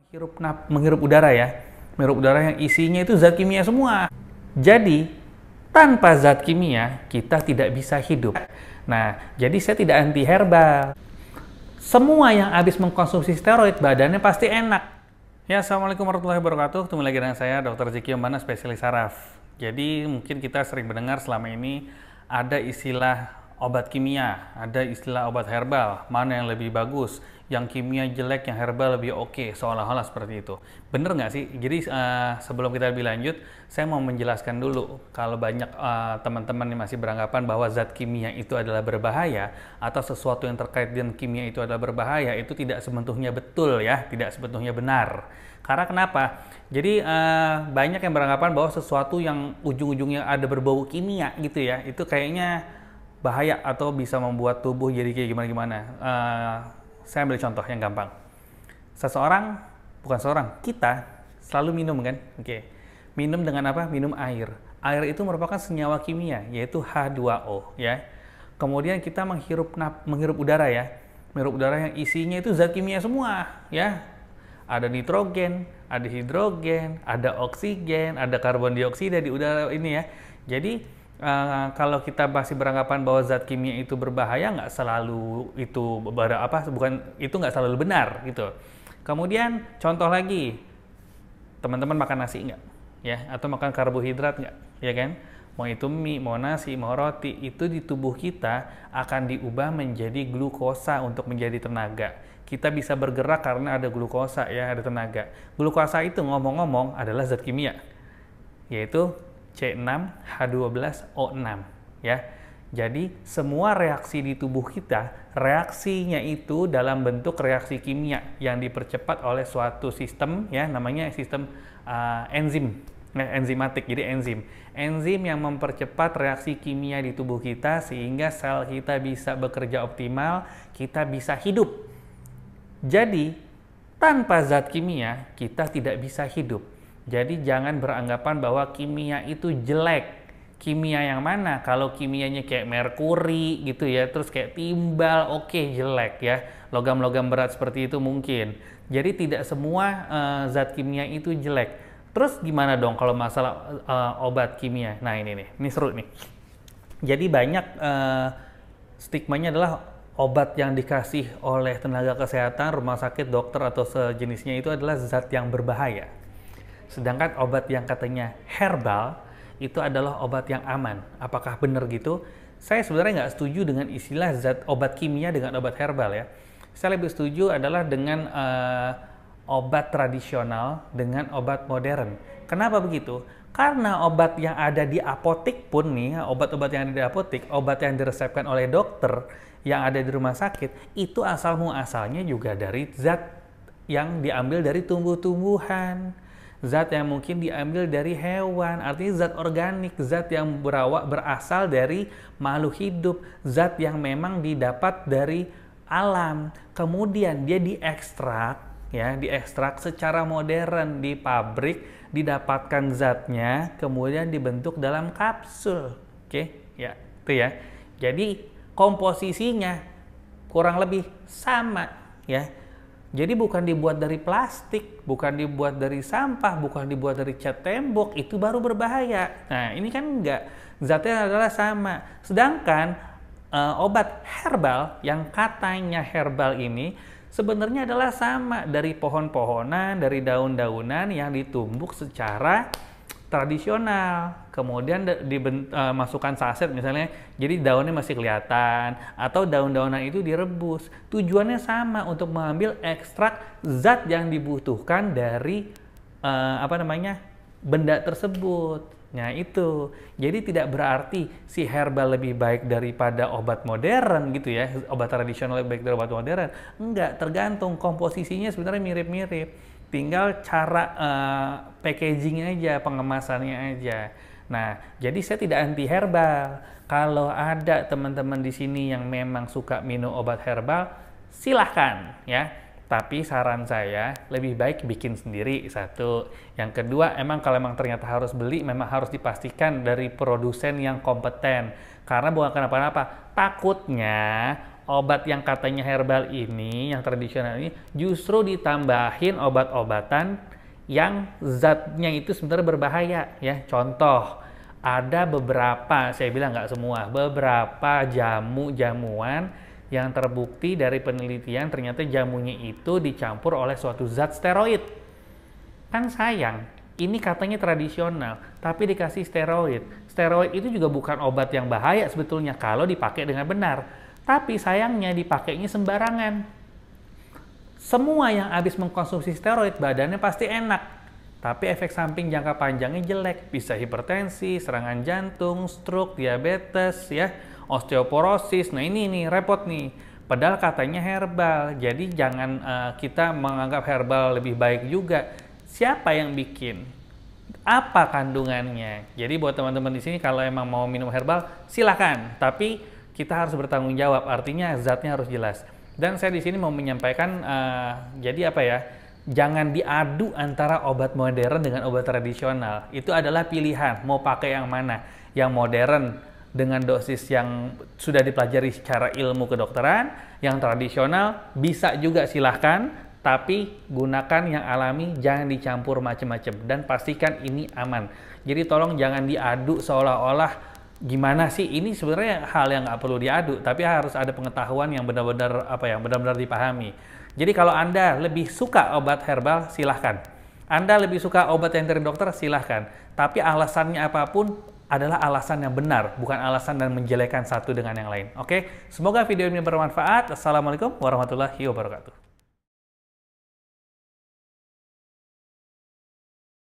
Menghirup udara ya, menghirup udara yang isinya itu zat kimia semua. Jadi tanpa zat kimia kita tidak bisa hidup. Nah, jadi saya tidak anti herbal. Semua yang habis mengkonsumsi steroid badannya pasti enak. Ya, assalamualaikum warahmatullahi wabarakatuh. Ketemu lagi dengan saya, Dr. Ziki Yombana, spesialis saraf. Jadi mungkin kita sering mendengar selama ini ada istilah obat kimia, ada istilah obat herbal, mana yang lebih bagus, yang kimia jelek, yang herbal lebih oke, seolah-olah seperti itu. Bener nggak sih? Jadi sebelum kita lebih lanjut, saya mau menjelaskan dulu, kalau banyak teman-teman yang masih beranggapan bahwa zat kimia itu adalah berbahaya, atau sesuatu yang terkait dengan kimia itu adalah berbahaya, itu tidak sepenuhnya betul ya, tidak sepenuhnya benar. Karena kenapa? Jadi banyak yang beranggapan bahwa sesuatu yang ujung-ujungnya ada berbau kimia gitu ya, itu kayaknya bahaya atau bisa membuat tubuh jadi kayak gimana-gimana. Saya ambil contoh yang gampang. Kita selalu minum kan? Oke. Minum dengan apa? Minum air. Air itu merupakan senyawa kimia, yaitu H2O ya. Kemudian kita menghirup udara ya. Menghirup udara yang isinya itu zat kimia semua ya. Ada nitrogen, ada hidrogen, ada oksigen, ada karbon dioksida di udara ini ya. Jadi kalau kita masih beranggapan bahwa zat kimia itu berbahaya, nggak selalu itu nggak selalu benar gitu. Kemudian contoh lagi, teman-teman makan nasi nggak, ya, atau makan karbohidrat nggak, ya kan? Mau itu mie, mau nasi, mau roti, itu di tubuh kita akan diubah menjadi glukosa untuk menjadi tenaga. Kita bisa bergerak karena ada glukosa ya, ada tenaga. Glukosa itu ngomong-ngomong adalah zat kimia, yaitu C6H12O6 ya. Jadi semua reaksi di tubuh kita, reaksinya itu dalam bentuk reaksi kimia yang dipercepat oleh suatu sistem ya, namanya sistem enzim, enzimatik. Jadi enzim yang mempercepat reaksi kimia di tubuh kita sehingga sel kita bisa bekerja optimal, kita bisa hidup. Jadi tanpa zat kimia kita tidak bisa hidup. Jadi jangan beranggapan bahwa kimia itu jelek. Kimia yang mana? Kalau kimianya kayak merkuri gitu ya, terus kayak timbal, oke, jelek ya. Logam-logam berat seperti itu mungkin. Jadi tidak semua zat kimia itu jelek. Terus gimana dong kalau masalah obat kimia? Nah ini seru nih. Jadi banyak stigmanya adalah obat yang dikasih oleh tenaga kesehatan, rumah sakit, dokter atau sejenisnya itu adalah zat yang berbahaya. Sedangkan obat yang katanya herbal itu adalah obat yang aman. Apakah benar gitu? Saya sebenarnya nggak setuju dengan istilah zat obat kimia dengan obat herbal ya. Saya lebih setuju adalah dengan obat tradisional dengan obat modern. Kenapa begitu? Karena obat yang ada di apotek pun nih, obat-obat yang ada di apotek, obat yang diresepkan oleh dokter yang ada di rumah sakit, itu asal muasalnya juga dari zat yang diambil dari tumbuh-tumbuhan. Zat yang mungkin diambil dari hewan, artinya zat organik, zat yang berasal dari makhluk hidup, zat yang memang didapat dari alam. Kemudian dia diekstrak secara modern di pabrik, didapatkan zatnya, kemudian dibentuk dalam kapsul. Oke, ya, itu ya. Jadi komposisinya kurang lebih sama ya. Jadi bukan dibuat dari plastik, bukan dibuat dari sampah, bukan dibuat dari cat tembok, itu baru berbahaya. Nah ini kan enggak, zatnya adalah sama. Sedangkan obat herbal yang katanya herbal ini sebenarnya adalah sama dari pohon-pohonan, dari daun-daunan yang ditumbuk secara tradisional, kemudian dimasukkan saset misalnya, jadi daunnya masih kelihatan, atau daun-daunan itu direbus. Tujuannya sama, untuk mengambil ekstrak zat yang dibutuhkan dari benda tersebut. Nah itu, jadi tidak berarti si herbal lebih baik daripada obat modern gitu ya, obat tradisional lebih baik dari obat modern. Enggak, tergantung komposisinya sebenarnya mirip-mirip. Tinggal cara packagingnya aja, pengemasannya aja. Nah, jadi saya tidak anti herbal. Kalau ada teman-teman di sini yang memang suka minum obat herbal, silahkan ya. Tapi saran saya lebih baik bikin sendiri, satu. Yang kedua, kalau ternyata harus beli, memang harus dipastikan dari produsen yang kompeten. Karena bukan kenapa-napa, takutnya obat yang katanya herbal ini, yang tradisional ini, justru ditambahin obat-obatan yang zatnya itu sebenarnya berbahaya ya. Contoh, ada beberapa, saya bilang nggak semua, beberapa jamuan yang terbukti dari penelitian ternyata jamunya itu dicampur oleh suatu zat steroid. Kan sayang, ini katanya tradisional, tapi dikasih steroid. Steroid itu juga bukan obat yang bahaya sebetulnya kalau dipakai dengan benar. Tapi sayangnya dipakainya sembarangan. Semua yang habis mengkonsumsi steroid badannya pasti enak, tapi efek samping jangka panjangnya jelek, bisa hipertensi, serangan jantung, stroke, diabetes, ya, osteoporosis. Nah ini nih repot nih. Padahal katanya herbal, jadi jangan kita menganggap herbal lebih baik juga. Siapa yang bikin? Apa kandungannya? Jadi buat teman-teman di sini kalau emang mau minum herbal silakan, tapi kita harus bertanggung jawab. Artinya zatnya harus jelas. Dan saya di sini mau menyampaikan, jadi apa ya, jangan diadu antara obat modern dengan obat tradisional. Itu adalah pilihan, mau pakai yang mana. Yang modern dengan dosis yang sudah dipelajari secara ilmu kedokteran, yang tradisional bisa juga silahkan, tapi gunakan yang alami, jangan dicampur macam-macam. Dan pastikan ini aman. Jadi tolong jangan diadu seolah-olah gimana sih, ini sebenarnya hal yang nggak perlu diadu, tapi harus ada pengetahuan yang benar-benar benar-benar dipahami. Jadi kalau Anda lebih suka obat herbal, silahkan. Anda lebih suka obat yang dari dokter, silahkan. Tapi alasannya apapun adalah alasan yang benar, bukan alasan dan menjelekan satu dengan yang lain. Oke, semoga video ini bermanfaat. Assalamualaikum warahmatullahi wabarakatuh.